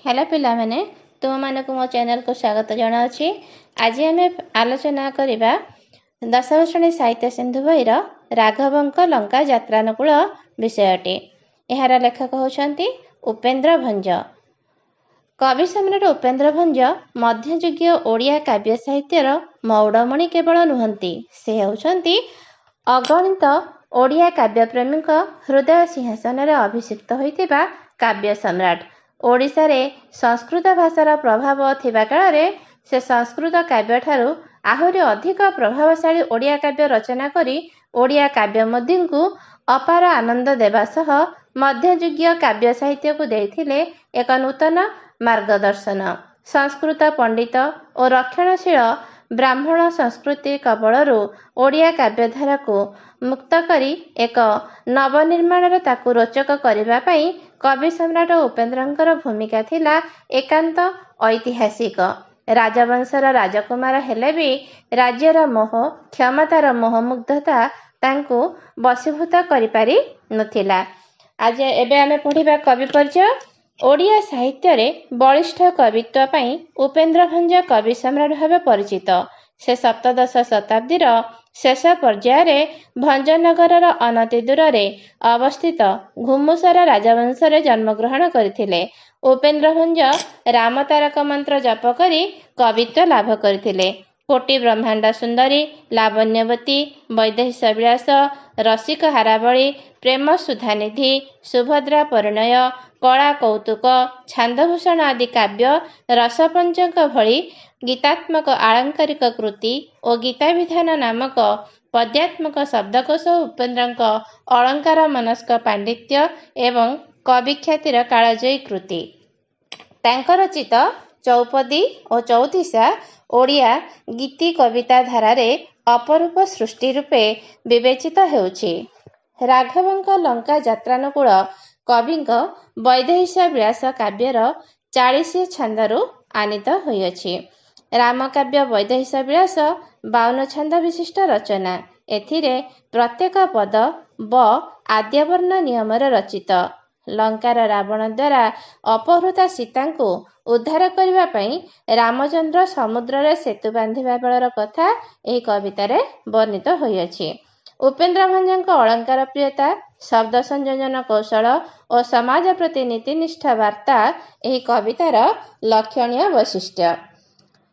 Hello पिला माने तुम मानक मो चैनल को स्वागत जनावछि। आज आम आलोचना करिबा दशम श्रेणी साहित्य सिंधु बहिर राघवंक लंका यात्रानुकूल विषयटी। एहार लेखक होछंती उपेन्द्र भंज। कवि सम्राट उपेन्द्र भंज मध्ययुगीय ओडिया काव्य साहित्यर मौड़मणि केवल नुहंती, से होछंती अगणित ओडिया काव्य प्रेमीक हृदय सिंहासन रे अभिषिक्त होइतिबा काव्य सम्राट। ओडिशा रे संस्कृत भाषार प्रभाव थिबा काଳରେ से संस्कृत काव्य ठारू आहुरी अधिक प्रभावशाली ओडिया काव्य रचना करी ओडिया काव्य मध्यଙ୍କୁ अपार आनंद देवा सह मध्ययुगीय काव्य साहित्य को देइथिले एक नूतन मार्गदर्शन। संस्कृत पंडित और रक्षणशील ब्राह्मण संस्कृति कबलरू ओडिया काव्यधारा को मुक्त करी एक नवनिर्माण ताकू रोचक करिबा पई कवि सम्राट उपेन्द्रंकर भूमिका थिला एकांत ऐतिहासिक। राजवंशर राजकुमार हेले भी राज्यर मोह क्षमतार मोहमुग्धता तांको वशीभूत करि पारि नथिला। आज एबे आमे पढिबा कवि परिचय। ओडिया साहित्य रे बलिष्ठ कवित्व पई उपेन्द्र भंज कवि सम्राट भावे परिचित। से सप्तदश शताब्दीर शेष पर्यायर भंजनगर अनति दूर अवस्थित घुमुसर राजवंश जन्मग्रहण करथिले। उपेन्द्र भंज रामतारक मंत्र जप करी कवित्व लाभ करथिले। कोटि ब्रह्मांड सुंदरी, लावण्यवती, वैदेहिश विलास, रसिक हारावली, प्रेम सुधानिधि, सुभद्रा परिणय, कला कौतुक, छांदभूषण आदि काव्य, रसपंचक भली गीतात्मक आलंकारिक कृति और गीताविधान नामक पद्यात्मक शब्दकोश उपेन्द्रंक अलंकार मनस्क पांडित्य एवं कविख्यातिर कालजयी कृति। तांकर रचित चौपदी और चौतीसा ओडिया गीति कविता धारारे अपरूप सृष्टि रूपे विवेचित हेउछि। राघवंक लंका यात्रानुकूल कविंक वैदेहिश विलास काव्यर 40 छंदरू आनीत होइअछि। रामकाव्य वैदेहिश विलास 52 छंद विशिष्ट रचना। एथिरे प्रत्येक पद ब आद्यवर्ण नियमरे रचित। लंकार रावण द्वारा अपहृता सीता को उद्धार करने पई रामचंद्र समुद्र रे सेतु बांधिबा बेलर कथा एही कवितारे वर्णित होइअछि। उपेन्द्र भंजक अलंकार प्रियता, शब्द संयोजन कौशल और समाज प्रति नीतिनिष्ठा वार्ता एही कवितार लक्षणीय वैशिष्ट्य।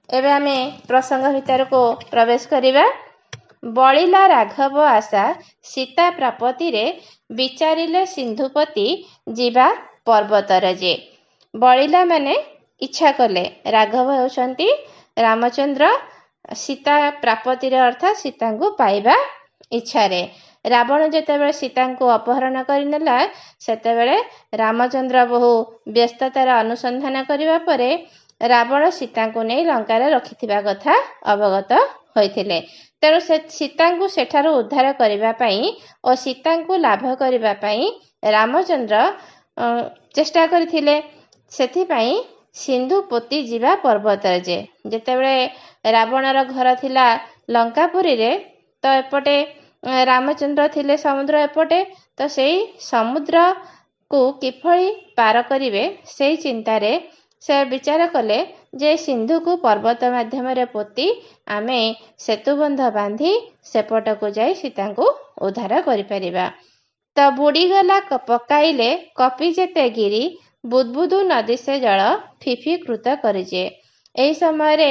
एबे आमे प्रसंग भितर को प्रवेश करिबा। बलिला राघव आशा सीता प्रापति रे विचारिले सिंधुपति जीवा पर्वतर जे। बलिला माने इच्छा कले। राघव होउछंती रामचंद्र। सीता प्रापति रे अर्थात सीता को पाइबा इच्छा रे। रावण जेतेबेले सीता को अपहरण करिनेला सेतेबेले रामचंद्र बहु व्यस्ततार अनुसंधान करिबा परे रावण सीता को नहीं लंका रे रखिथिबा कथा अवगत होइथिले। तेणु से सीता को सेठारु उद्धार करिबा पई और सीता को लाभ करिबा पई रामचंद्र चेष्टा करथिले। सेथि पई सिंधुपति जीवा पर्वतर जे। जेतेबेले रावणर घर थिला लंकापुरी रे तो एपटे रामचंद्र थिले समुद्र एपटे, तो सेई समुद्र को किफळी पार करिवे सेई चिंतारे से विचार कले जे सिंधु को पर्वत माध्यम रे पोती आमे सेतुबंध बांधी सेपट को जाई सीता को उद्धार करि परिबा। तो बुड़ीगला पकाइले कपि जेते गिरी, बुदबुदु नदी से जल फिफीकृत करिजे। एही समय रे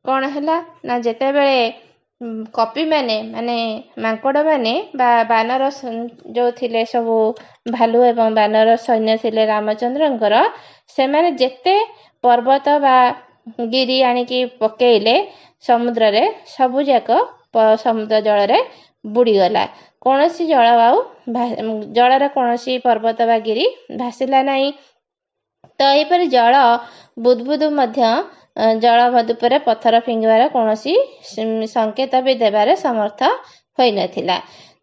कौन हैला ना जेतेबेले कपि माने मांकड़ माने बानर जो थिले सबु भालू एवं बानर सैन्य थिले रामचंद्रंकर, से माने जेते पर्वत बा गिरी आनिकी पकेइले समुद्र रे सबु जाक समुद्र जल रे बुड़ीगला। कौनसी जल रे कौनसी पर्वत बा गिरी भासिला नहीं। तो एहीपर जल बुदबुदु मध्य जल भदुपरे पत्थर फिंगिबार कौनसी संकेत भी देबारे समर्थ होई नथिला।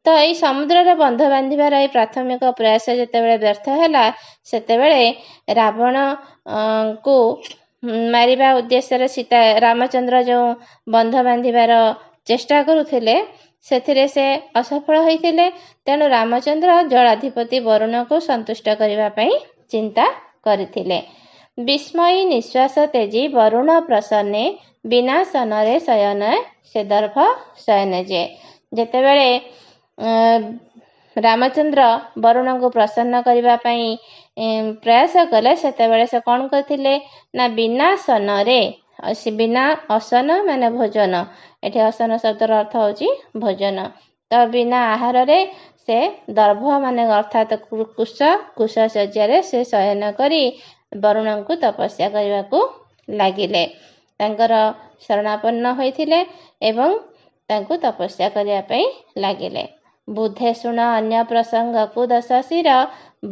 तो एही समुद्र रे बंध बांधिबार एही प्राथमिक प्रयास जेतेबेले व्यर्थ हैला सेतेबेले रावण को मारिबा उद्देश्य रे सीता रामचंद्र जो बंध बांधिबार चेष्टा करुथिले सेथिरे से असफल होइथिले। तेणु रामचंद्र जलाधिपति वरुण को संतुष्ट करिबा पई चिंता करथिले। ବିସ୍ମୟୀ ନିଶ୍ୱାସ ତେଜି ବରୁଣ ପ୍ରସନ୍ନେ ବିନା ସନରେ ଶୟନ ସେ ଦର୍ଭ ଶୟନ ଯେ। ଯେତେବେଳେ ରାମଚନ୍ଦ୍ର ବରୁଣଙ୍କୁ ପ୍ରସନ୍ନ କରିବା ପାଇଁ ପ୍ରୟାସ କଲେ ସେତେବେଳେ ସେ କ'ଣ କରିଥିଲେ ନା ବିନା ସନରେ, ବିନା ଅସନ ମାନେ ଭୋଜନ, ଏଠି ଅସନ ଶବ୍ଦର ଅର୍ଥ ହେଉଛି ଭୋଜନ, ତ ବିନା ଆହାରରେ ସେ ଦର୍ଭ ମାନେ ଅର୍ଥାତ୍ କୁଶ ଶଯ୍ୟାରେ ସେ ଶୟନ କରି ବରୁଣଙ୍କୁ ତପସ୍ୟା କରିବାକୁ ଲାଗିଲେ। ତାଙ୍କର ଶରଣାପନ୍ନ ହୋଇଥିଲେ ଏବଂ ତାଙ୍କୁ ତପସ୍ୟା କରିବା ପାଇଁ ଲାଗିଲେ। ବୁଧେ ଶୁଣ ଅନ୍ୟ ପ୍ରସଙ୍ଗକୁ ଦଶ ଶିର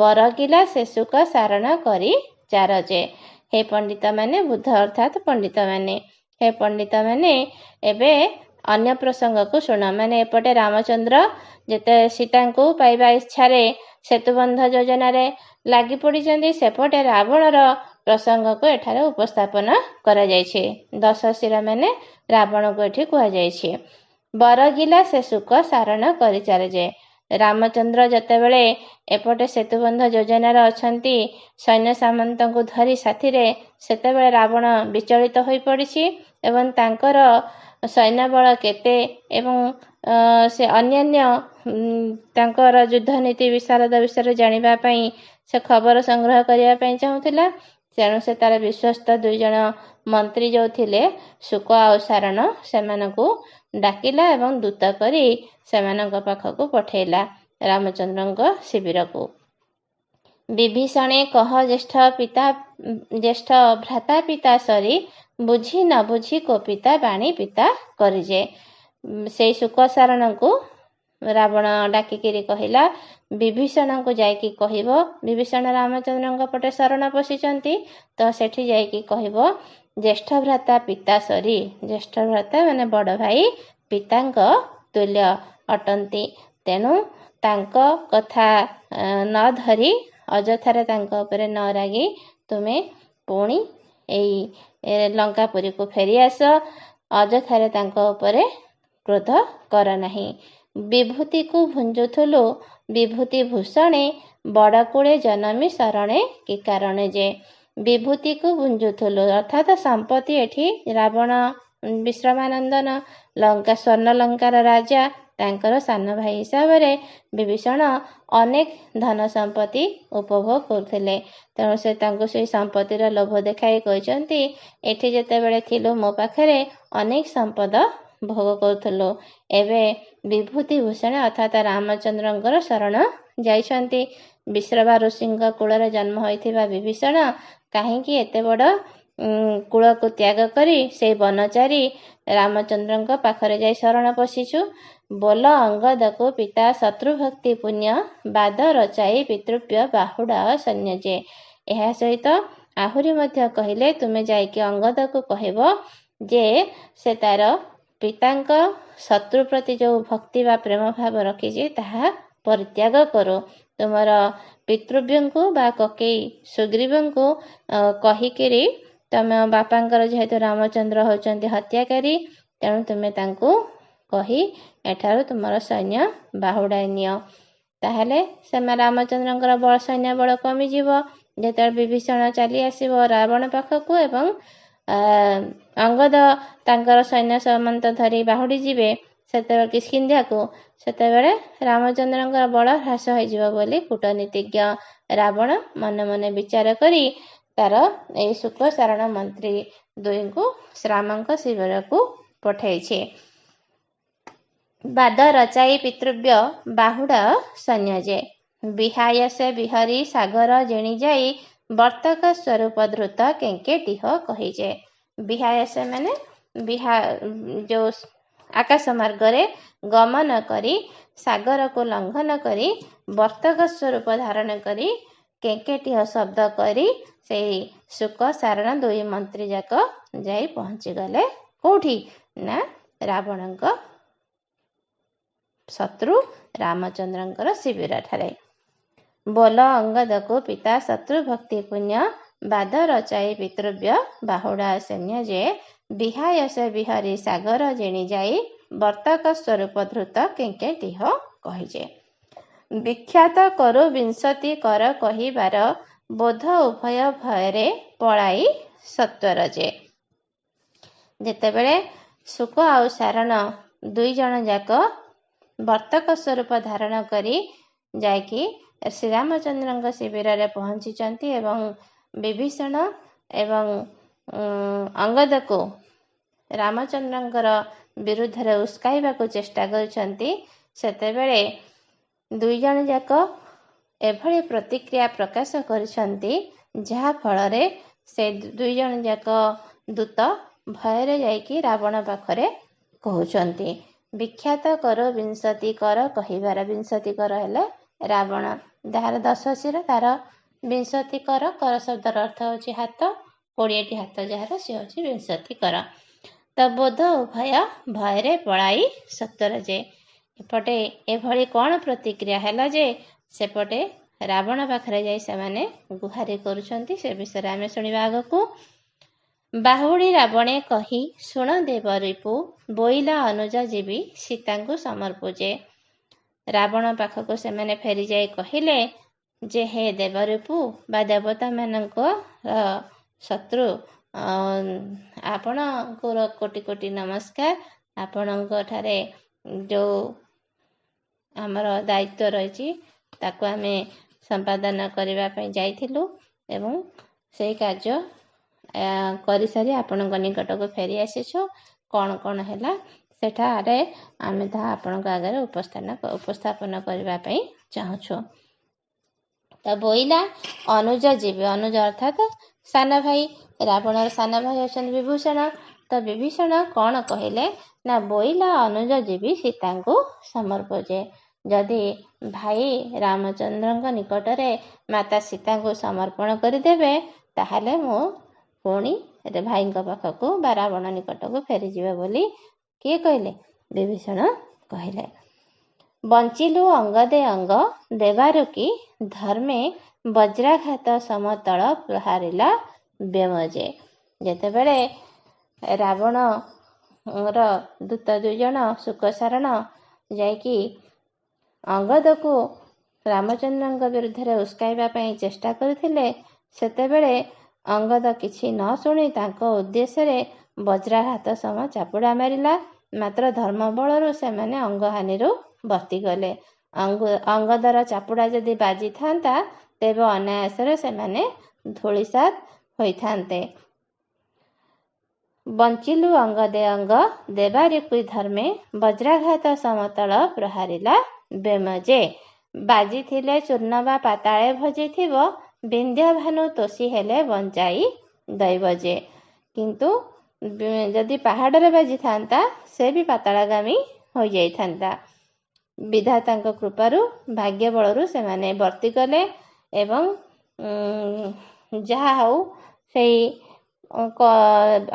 ବରଗିଲା ଶେଷୁକ ସାରଣ କରି ଚାରଜେ। ହେ ପଣ୍ଡିତମାନେ, ବୁଧ ଅର୍ଥାତ୍ ପଣ୍ଡିତମାନେ, ହେ ପଣ୍ଡିତମାନେ ଏବେ ଅନ୍ୟ ପ୍ରସଙ୍ଗକୁ ଶୁଣ। ମାନେ ଏପଟେ ରାମଚନ୍ଦ୍ର ଯେତେ ସୀତାଙ୍କୁ ପାଇବା ଇଚ୍ଛାରେ ସେତୁବନ୍ଧ ଯୋଜନାରେ ଲାଗି ପଡ଼ିଛନ୍ତି, ସେପଟେ ରାବଣର ପ୍ରସଙ୍ଗକୁ ଏଠାରେ ଉପସ୍ଥାପନ କରାଯାଇଛି। ଦଶ ଶିର ମାନେ ରାବଣକୁ ଏଠି କୁହାଯାଇଛି। ବରଗିଲା ଶେଷୁକ ସାରଣ କରିଚାରଜେ। ରାମଚନ୍ଦ୍ର ଯେତେବେଳେ ଏପଟେ ସେତୁବନ୍ଧ ଯୋଜନାରେ ଅଛନ୍ତି ସୈନ୍ୟ ସାମନ୍ତଙ୍କୁ ଧରି ସାଥିରେ, ସେତେବେଳେ ରାବଣ ବିଚଳିତ ହୋଇପଡ଼ିଛି ଏବଂ ତାଙ୍କର ସୈନ୍ୟବଳ କେତେ ଏବଂ ସେ ଅନ୍ୟାନ୍ୟ ତାଙ୍କର ଯୁଦ୍ଧନୀତି ବିଶାରଦ ବିଷୟରେ ଜାଣିବା ପାଇଁ ସେ ଖବର ସଂଗ୍ରହ କରିବା ପାଇଁ ଚାହୁଁଥିଲା। ତେଣୁ ସେ ତାର ବିଶ୍ୱସ୍ତ 2 ଜଣ ମନ୍ତ୍ରୀ ଯେଉଁ ଥିଲେ ଶୁକ ଆଉ ସାରଣ, ସେମାନଙ୍କୁ ଡାକିଲା ଏବଂ ଦୂତ କରି ସେମାନଙ୍କ ପାଖକୁ ପଠେଇଲା ରାମଚନ୍ଦ୍ରଙ୍କ ଶିବିରକୁ। ବିଭୀଷଣେ କହ ଜ୍ୟେଷ୍ଠ ଭ୍ରାତା ପିତା ସରି, ବୁଝି ନ ବୁଝି କୋପିତା ବାଣୀ ପିତା କରିଯେ। ସେଇ ଶୁକ ସାରଣଙ୍କୁ ରାବଣ ଡାକିକିରି କହିଲା ବିଭୀଷଣଙ୍କୁ ଯାଇକି କହିବ, ବିଭୀଷଣ ରାମଚନ୍ଦ୍ରଙ୍କ ପଟେ ଶରଣ ପଶିଛନ୍ତି, ତ ସେଠି ଯାଇକି କହିବ ଜ୍ୟେଷ୍ଠ ଭ୍ରାତା ପିତା ସରି, ଜ୍ୟେଷ୍ଠ ଭ୍ରାତା ମାନେ ବଡ଼ ଭାଇ ପିତାଙ୍କ ତୁଲ୍ୟ ଅଟନ୍ତି, ତେଣୁ ତାଙ୍କ କଥା ନ ଧରି ଅଯଥାରେ ତାଙ୍କ ଉପରେ ନ ରାଗି ତୁମେ ପୁଣି ଏଇ ଲଙ୍କାପୁରୀକୁ ଫେରିଆସ, ଅଯଥାରେ ତାଙ୍କ ଉପରେ କ୍ରୋଧ କର ନାହିଁ। ବିଭୂତିକୁ ଭୁଞ୍ଜୁଥିଲୁ ବିଭୂତି ଭୂଷଣେ, ବଡ଼କୁଳେ ଜନମି ଶରଣେ କି କାରଣେ ଯେ। ବିଭୂତିକୁ ଭୁଞ୍ଜୁଥିଲୁ ଅର୍ଥାତ୍ ସମ୍ପତ୍ତି, ଏଠି ରାବଣ ବିଶ୍ରମାନନ୍ଦନ ସ୍ୱର୍ଣ୍ଣଲଙ୍କାର ରାଜା, ତାଙ୍କର ସାନ ଭାଇ ହିସାବରେ ବିଭୀଷଣ ଅନେକ ଧନ ସମ୍ପତ୍ତି ଉପଭୋଗ କରୁଥିଲେ। ତେଣୁ ସେ ତାଙ୍କୁ ସେଇ ସମ୍ପତ୍ତିର ଲୋଭ ଦେଖାଇ କହିଛନ୍ତି ଏଠି ଯେତେବେଳେ ଥିଲୁ ମୋ ପାଖରେ ଅନେକ ସମ୍ପଦ ଭୋଗ କରୁଥିଲୁ, ଏବେ ବିଭୂତି ଭୂଷଣ ଅର୍ଥାତ୍ ରାମଚନ୍ଦ୍ରଙ୍କର ଶରଣ ଯାଇଛନ୍ତି। ବିଶ୍ରବା ଋଷିଙ୍କ କୂଳରେ ଜନ୍ମ ହୋଇଥିବା ବିଭୀଷଣ କାହିଁକି ଏତେ ବଡ଼ କୂଳକୁ ତ୍ୟାଗ କରି ସେଇ ବନଚାରୀ ରାମଚନ୍ଦ୍ରଙ୍କ ପାଖରେ ଯାଇ ଶରଣ ପଶିଛୁ। ବୋଲ ଅଙ୍ଗଦକୁ ପିତା ଶତ୍ରୁଭକ୍ତି ପୁଣ୍ୟ, ବାଦ ରଚାଇ ପିତୃବ୍ୟ ବାହୁଡ଼ା ସୈନ୍ୟ ଯେ। ଏହା ସହିତ ଆହୁରି ମଧ୍ୟ କହିଲେ ତୁମେ ଯାଇକି ଅଙ୍ଗଦକୁ କହିବ ଯେ ସେ ତାର ପିତାଙ୍କ ଶତ୍ରୁ ପ୍ରତି ଯେଉଁ ଭକ୍ତି ବା ପ୍ରେମ ଭାବ ରଖିଛି ତାହା ପରିତ୍ୟାଗ କରୁ। ତୁମର ପିତୃବ୍ୟଙ୍କୁ ବା କକେଇ ସୁଗ୍ରୀବଙ୍କୁ କହିକିରି ତମ ବାପାଙ୍କର ଯେହେତୁ ରାମଚନ୍ଦ୍ର ହେଉଛନ୍ତି ହତ୍ୟାକାରୀ, ତେଣୁ ତୁମେ ତାଙ୍କୁ କହି ଏଠାରୁ ତୁମର ସୈନ୍ୟ ବାହୁଡ଼ାଇ ନିଅ। ତାହେଲେ ସେମାନେ ରାମଚନ୍ଦ୍ରଙ୍କର ସୈନ୍ୟ ବଳ କମିଯିବ। ଯେତେବେଳେ ବିଭୀଷଣ ଚାଲି ଆସିବ ରାବଣ ପାଖକୁ ଏବଂ ଅଙ୍ଗଦ ତାଙ୍କର ସୈନ୍ୟ ସାମନ୍ତ ଧରି ବାହୁଡ଼ି ଯିବେ ସେତେବେଳେ କିଷ୍କିନ୍ଧ୍ୟାକୁ, ସେତେବେଳେ ରାମଚନ୍ଦ୍ରଙ୍କର ବଳ ହ୍ରାସ ହୋଇଯିବ ବୋଲି କୂଟନୀତିଜ୍ଞ ରାବଣ ମନେ ମନେ ବିଚାର କରି ତାର ଏଇ ଶୁକ ସାରଣ ମନ୍ତ୍ରୀ 2ଙ୍କୁ ରାମଙ୍କ ଶିବିରକୁ ପଠେଇଛି। ବାଦ ରଚାଇ ପିତୃବ୍ୟ ବାହୁଡ଼ା ସୈନ୍ୟ ଯେ। ବିହାୟ ସେ ବିହରି ସାଗର ଜିଣି ଯାଇ, ବର୍ତ୍ତକ ସ୍ୱରୂପ ଧୃତ କେଙ୍କେଟିହ କହିଯେ। ବିହାୟ ସେ ମାନେ ଯେଉଁ ଆକାଶ ମାର୍ଗରେ ଗମନ କରି ସାଗରକୁ ଲଙ୍ଘନ କରି ବର୍ତ୍ତକ ସ୍ୱରୂପ ଧାରଣ କରି କେଙ୍କେଟିହ ଶବ୍ଦ କରି ସେଇ ଶୁକ ସାରଣ 2 ମନ୍ତ୍ରୀ ଯାକ ଯାଇ ପହଞ୍ଚିଗଲେ କୋଉଠି ନା ରାବଣଙ୍କ ଶତ୍ରୁ ରାମଚନ୍ଦ୍ରଙ୍କର ଶିବିରଠାରେ। ବୋଲ ଅଙ୍ଗଦକୁ ପିତା ଶତ୍ରୁ ଭକ୍ତି ପୁଣ୍ୟ, ବାଦ ରଚାଇ ପିତୃବ୍ୟ ବାହୁଡ଼ା ସୈନ୍ୟ ଯେ। ବିହାୟ ସେ ବିହରି ସାଗର ଜିଣି ଯାଇ, ବର୍ତ୍ତକ ସ୍ୱରୂପ ଧୃତ କେଙ୍କେଟିହ କହିଯେ। ବିଖ୍ୟାତ କରୁ ବିଂଶତି କର କହିବାର, ବୋଧ ଉଭୟ ଭୟରେ ପଳାଇ ସତ୍ୱର ଯେ। ଯେତେବେଳେ ଶୁକ ଆଉ ସାରଣ ଦୁଇ ଜଣ ଯାକ ବର୍ତ୍ତକ ସ୍ୱରୂପ ଧାରଣ କରି ଯାଇକି ଶ୍ରୀରାମଚନ୍ଦ୍ରଙ୍କ ଶିବିରରେ ପହଞ୍ଚିଛନ୍ତି ଏବଂ ବିଭୀଷଣ ଏବଂ ଅଙ୍ଗଦକୁ ରାମଚନ୍ଦ୍ରଙ୍କର ବିରୁଦ୍ଧରେ ଉସ୍କାଇବାକୁ ଚେଷ୍ଟା କରିଛନ୍ତି, ସେତେବେଳେ ଦୁଇ ଜଣ ଯାକ ଏଭଳି ପ୍ରତିକ୍ରିୟା ପ୍ରକାଶ କରିଛନ୍ତି ଯାହା ଫଳରେ ସେ ଦୁଇ ଜଣ ଯାକ ଦୂତ ଭୟରେ ଯାଇକି ରାବଣ ପାଖରେ କହୁଛନ୍ତି। ବିଖ୍ୟାତ କର ବିଂଶତି କର କହିବାର, ବିଂଶତି କର ହେଲେ ରାବଣ, ଯାହାର 10 ଶିର, ତାର ବିଂଶତି କର, କର ଶବ୍ଦର ଅର୍ଥ ହେଉଛି ହାତ, 20ଟି ହାତ ଯାହାର, ସେ ହେଉଛି ବିଂଶତି କର। ତ ବୋଧ ଉଭୟ ଭୟରେ ପଳାଇ ସତ୍ୱର ଯେ। ଏପଟେ ଏଭଳି କ'ଣ ପ୍ରତିକ୍ରିୟା ହେଲା ଯେ ସେପଟେ ରାବଣ ପାଖରେ ଯାଇ ସେମାନେ ଗୁହାରି କରୁଛନ୍ତି, ସେ ବିଷୟରେ ଆମେ ଶୁଣିବା ଆଗକୁ। ବାହୁଡ଼ି ରାବଣେ କହି ଶୁଣ ଦେବ ରିପୁ, ବୋଇଲା ଅନୁଜା ଯିବି ସୀତାଙ୍କୁ ସମର୍ପୁଜେ। ରାବଣ ପାଖକୁ ସେମାନେ ଫେରି ଯାଇ କହିଲେ ଯେ ହେ ଦେବରିପୁ ବା ଦେବତାମାନଙ୍କ ଶତ୍ରୁ, ଆପଣଙ୍କର କୋଟି କୋଟି ନମସ୍କାର। ଆପଣଙ୍କ ଠାରେ ଯେଉଁ ଆମର ଦାୟିତ୍ୱ ରହିଛି ତାକୁ ଆମେ ସମ୍ପାଦନ କରିବା ପାଇଁ ଯାଇଥିଲୁ ଏବଂ ସେଇ କାର୍ଯ୍ୟ କରିସାରି ଆପଣଙ୍କ ନିକଟକୁ ଫେରି ଆସିଛୁ। କ'ଣ କ'ଣ ହେଲା ସେଠାରେ ଆମେ ତାହା ଆପଣଙ୍କ ଆଗରେ ଉପସ୍ଥାପନ କରିବା ପାଇଁ ଚାହୁଁଛୁ। ତ ବୋଇଲା ଅନୁଜ ଯିବେ, ଅନୁଜ ଅର୍ଥାତ୍ ସାନ ଭାଇ, ରାବଣର ସାନ ଭାଇ ଅଛନ୍ତି ବିଭୀଷଣ। ତ ବିଭୀଷଣ କ'ଣ କହିଲେ ନା ବୋଇଲା ଅନୁଜ ଯିବି ସୀତାଙ୍କୁ ସମର୍ପୁଜେ। ଯଦି ଭାଇ ରାମଚନ୍ଦ୍ରଙ୍କ ନିକଟରେ ମାତା ସୀତାଙ୍କୁ ସମର୍ପଣ କରିଦେବେ ତାହେଲେ ମୁଁ ପୁଣି ଭାଇଙ୍କ ପାଖକୁ ବା ରାବଣ ନିକଟକୁ ଫେରିଯିବେ ବୋଲି କିଏ କହିଲେ? ବିଭୀଷଣ କହିଲେ। ବଞ୍ଚିଲୁ ଅଙ୍ଗଦେ ଅଙ୍ଗ ଦେବାରୁ କି ଧର୍ମେ ବଜ୍ରାଘାତ ସମତଳ ପ୍ରହାରିଲା ବ୍ୟମଜେ। ଯେତେବେଳେ ରାବଣର ଦୂତ ଦୁଇ ଜଣ ଶୁକ ସାରଣ ଯାଇକି ଅଙ୍ଗଦକୁ ରାମଚନ୍ଦ୍ରଙ୍କ ବିରୁଦ୍ଧରେ ଉସ୍କାଇବା ପାଇଁ ଚେଷ୍ଟା କରିଥିଲେ, ସେତେବେଳେ ଅଙ୍ଗଦ କିଛି ନ ଶୁଣି ତାଙ୍କ ଉଦ୍ଦେଶ୍ୟରେ ବଜ୍ରାଘାତ ସମ ଚାପୁଡ଼ା ମାରିଲା। ମାତ୍ର ଧର୍ମ ବଳରୁ ସେମାନେ ଅଙ୍ଗହାନିରୁ ବର୍ତ୍ତିଗଲେ। ଅଙ୍ଗଦର ଚାପୁଡ଼ା ଯଦି ବାଜିଥାନ୍ତା ତେବେ ଅନାୟାସରେ ସେମାନେ ଧୂଳିସାତ୍ ହୋଇଥାନ୍ତେ। ବଞ୍ଚିଲୁ ଅଙ୍ଗଦେ ଅଙ୍ଗ ଦେବାରିକୁ ଧର୍ମେ ବଜ୍ରାଘାତ ସମତଳ ପ୍ରହାରିଲା ବ୍ୟମଜେ। ବାଜିଥିଲେ ଚୂର୍ଣ୍ଣ ବା ପାତାଳେ ଭଜିଥିବ, ବିନ୍ଧ୍ୟଭାନୁ ତୋଷି ହେଲେ ବଞ୍ଚାଇ ଦୈବ ଯେ। କିନ୍ତୁ ଯଦି ପାହାଡ଼ରେ ବାଜିଥାନ୍ତା ସେ ବି ପାତାଳଗାମୀ ହୋଇଯାଇଥାନ୍ତା। ବିଧାତାଙ୍କ କୃପାରୁ, ଭାଗ୍ୟ ବଳରୁ ସେମାନେ ବର୍ତ୍ତିଗଲେ ଏବଂ ଯାହା ହଉ ସେଇ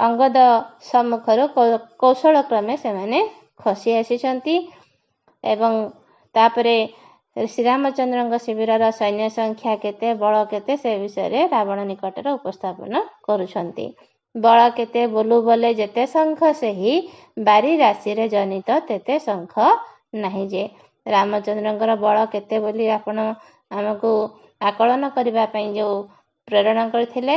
ଅଙ୍ଗଦ ସମ୍ମୁଖରୁ କୌଶଳ କ୍ରମେ ସେମାନେ ଖସି ଆସିଛନ୍ତି ଏବଂ ତାପରେ ଶ୍ରୀରାମଚନ୍ଦ୍ରଙ୍କ ଶିବିରର ସୈନ୍ୟ ସଂଖ୍ୟା କେତେ, ବଳ କେତେ, ସେ ବିଷୟରେ ରାବଣ ନିକଟରେ ଉପସ୍ଥାପନ କରୁଛନ୍ତି। ବଳ କେତେ ବୋଲୁ ବୋଲେ ଯେତେ ଶଙ୍ଖ, ସେହି ବାରି ରାଶିରେ ଜନିତ ତେତେ ଶଙ୍ଖ ନାହିଁ ଯେ। ରାମଚନ୍ଦ୍ରଙ୍କର ବଳ କେତେ ବୋଲି ଆପଣ ଆମକୁ ଆକଳନ କରିବା ପାଇଁ ଯେଉଁ ପ୍ରେରଣା କରିଥିଲେ,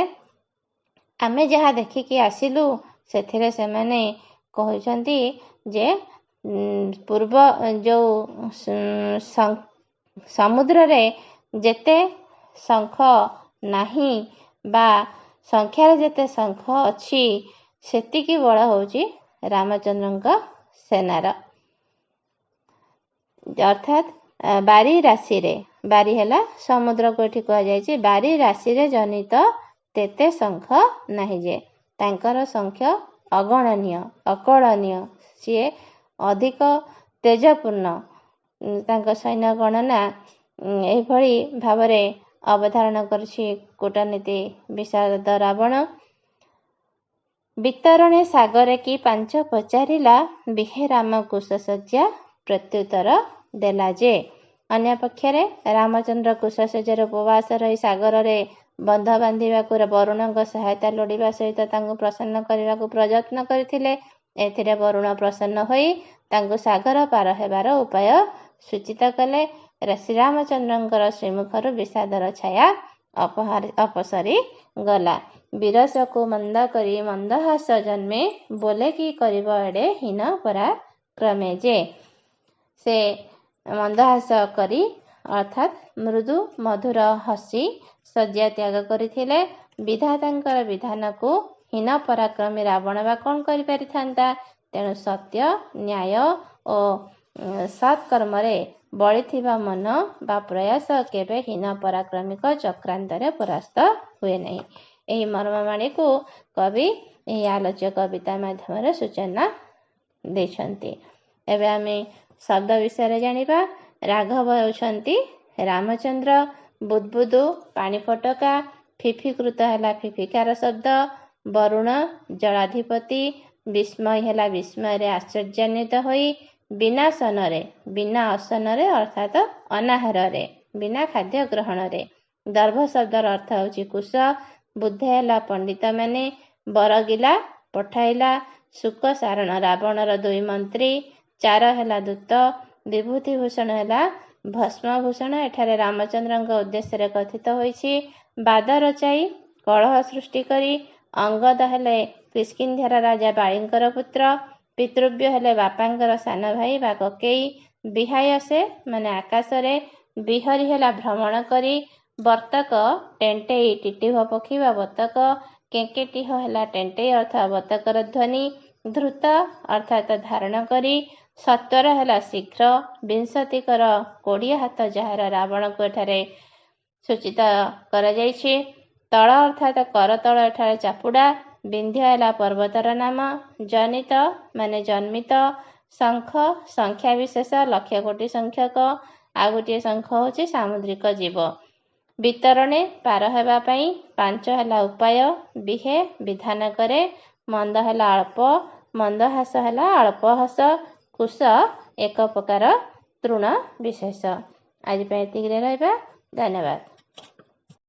ଆମେ ଯାହା ଦେଖିକି ଆସିଲୁ ସେଥିରେ ସେମାନେ କହୁଛନ୍ତି ଯେ ପୂର୍ବ ଯେଉଁ ସମୁଦ୍ରରେ ଯେତେ ଶଙ୍ଖ ନାହିଁ ବା ସଂଖ୍ୟାରେ ଯେତେ ଶଙ୍ଖ ଅଛି ସେତିକି ବଳ ହେଉଛି ରାମଚନ୍ଦ୍ରଙ୍କ ସେନାର। ଅର୍ଥାତ୍ ବାରି ରାଶିରେ, ବାରି ହେଲା ସମୁଦ୍ରକୁ ଏଠି କୁହାଯାଇଛି, ବାରି ରାଶିରେ ଜନିତ ତେତେ ଶଙ୍ଖ ନାହିଁ ଯେ। ତାଙ୍କର ସଂଖ୍ୟା ଅଗଣନୀୟ, ଅକଳନୀୟ, ସିଏ ଅଧିକ ତେଜପୂର୍ଣ୍ଣ। ତାଙ୍କ ସୈନ୍ୟ ଗଣନା ଏହିଭଳି ଭାବରେ ଅବଧାରଣ କରିଛି କୂଟନୀତି ବିଶାରଦ ରାବଣ। ବିତରଣେ ସାଗରେ କି ପାଞ୍ଚ ପଚାରିଲା, ବିହେ ରାମ କୁଶଶଯ୍ୟା ପ୍ରତ୍ୟୁତ୍ତର ଦେଲା ଯେ। ଅନ୍ୟପକ୍ଷରେ ରାମଚନ୍ଦ୍ର କୁଶଶଯ୍ୟାରେ ଉପବାସ ରହି ସାଗରରେ ବନ୍ଧ ବାନ୍ଧିବାକୁ ବରୁଣଙ୍କ ସହାୟତା ଲୋଡ଼ିବା ସହିତ ତାଙ୍କୁ ପ୍ରସନ୍ନ କରିବାକୁ ପ୍ରଯତ୍ନ କରିଥିଲେ। ଏଥିରେ ବରୁଣ ପ୍ରସନ୍ନ ହୋଇ ତାଙ୍କୁ ସାଗର ପାର ହେବାର ଉପାୟ ସୂଚିତ କଲେ। ଶ୍ରୀରାମଚନ୍ଦ୍ରଙ୍କର ଶ୍ରୀମୁଖରୁ ବିଷାଦର ଛାୟା ଅପସରି ଗଲା। ବିରସକୁ ମନ୍ଦ କରି ମନ୍ଦହାସ ଜନ୍ମେ, ବୋଲେ କି କରିବ ଏଡ଼େ ହୀନ ପରାକ୍ରମେ। ଯେ ସେ ମନ୍ଦହାସ କରି ଅର୍ଥାତ୍ ମୃଦୁ ମଧୁର ହସି ଶଯ୍ୟା ତ୍ୟାଗ କରିଥିଲେ। ବିଧାତାଙ୍କର ବିଧାନକୁ ହୀନ ପରାକ୍ରମୀ ରାବଣ ବା କ'ଣ କରିପାରିଥାନ୍ତା? ତେଣୁ ସତ୍ୟ, ନ୍ୟାୟ ଓ ସତ୍କର୍ମରେ ବଳିଥିବା ମନ ବା ପ୍ରୟାସ କେବେ ହୀନ ପରାକ୍ରମିକ ଚକ୍ରାନ୍ତରେ ପରାସ୍ତ ହୁଏ ନାହିଁ। ଏହି ମର୍ମବାଣୀକୁ କବି ଏହି ଆଲୋଚ୍ୟ କବିତା ମାଧ୍ୟମରେ ସୂଚନା ଦେଇଛନ୍ତି। ଏବେ ଆମେ ଶବ୍ଦ ବିଷୟରେ ଜାଣିବା। ରାଘବ ହେଉଛନ୍ତି ରାମଚନ୍ଦ୍ର। ବୁଦ୍ବୁଦୁ ପାଣି ଫୋଟକା। ଫିଫିକୃତ ହେଲା ଫିଫିକାର ଶବ୍ଦ। ବରୁଣ ଜଳାଧିପତି। ବିସ୍ମୟ ହେଲା ବିସ୍ମୟରେ ଆଶ୍ଚର୍ଯ୍ୟାନ୍ୱିତ ହୋଇ। ବିନାଶନରେ ବିନା ଅସନରେ ଅର୍ଥାତ୍ ଅନାହାରରେ, ବିନା ଖାଦ୍ୟ ଗ୍ରହଣରେ। ଦର୍ଭ ଶବ୍ଦର ଅର୍ଥ ହେଉଛି କୁଶ। ବୁଦ୍ଧ ହେଲା ପଣ୍ଡିତମାନେ। ବରଗିଲା ପଠାଇଲା। ଶୁକ ସାରଣ ରାବଣର 2 ମନ୍ତ୍ରୀ। ଚାର ହେଲା ଦୂତ। ବିଭୂତିଭୂଷଣ ହେଲା ଭସ୍ମଭୂଷଣ। ଏଠାରେ ରାମଚନ୍ଦ୍ରଙ୍କ ଉଦ୍ଦେଶ୍ୟରେ କଥିତ ହୋଇଛି। ବାଦ ରଚାଇ କଳହ ସୃଷ୍ଟି କରି। ଅଙ୍ଗଦ ହେଲେ କିଷ୍କିନ୍ଧ୍ୟାର ରାଜା ବାଳୀଙ୍କର ପୁତ୍ର। ପିତୃବ୍ୟ ହେଲେ ବାପାଙ୍କର ସାନ ଭାଇ ବା କକେଇ। ବିହାୟସେ ମାନେ ଆକାଶରେ। ବିହରି ହେଲା ଭ୍ରମଣ କରି। ବର୍ତ୍ତକ ଟେଣ୍ଟେଇ ଟିଟିଭ ପକ୍ଷୀ ବା ବତକ। କେଙ୍କେଟିହ ହେଲା ଟେଣ୍ଟେଇ ଅର୍ଥାତ୍ ବତକର ଧ୍ୱନି। ଧୃତ ଅର୍ଥାତ୍ ଧାରଣ କରି। ସତ୍ୱର ହେଲା ଶୀଘ୍ର। ବିଂଶତିକର 20 ହାତ ଯାହାର ରାବଣକୁ ଏଠାରେ ସୂଚିତ କରାଯାଇଛି। ତଳ ଅର୍ଥାତ୍ କରତଳ ଏଠାରେ ଚାପୁଡ଼ା। ବିନ୍ଧ୍ୟ ହେଲା ପର୍ବତର ନାମ। ଜନିତ ମାନେ ଜନ୍ମିତ। ଶଙ୍ଖ ସଂଖ୍ୟା ବିଶେଷ, ଲକ୍ଷ କୋଟି ସଂଖ୍ୟକ। ଆଉ ଗୋଟିଏ ଶଙ୍ଖ ହେଉଛି ସାମୁଦ୍ରିକ ଜୀବ। ବିତରଣେ ପାର ହେବା ପାଇଁ। ପାଞ୍ଚ ହେଲା ଉପାୟ। ବିହେ ବିଧାନ କରେ। ମନ୍ଦ ହେଲା ଅଳ୍ପ। ମନ୍ଦହାସ ହେଲା ଅଳ୍ପ ହସ। କୁଶ ଏକ ପ୍ରକାର ତୃଣ ବିଶେଷ। ଆଜି ପାଇଁ ଏତିକିରେ ରହିବା। ଧନ୍ୟବାଦ।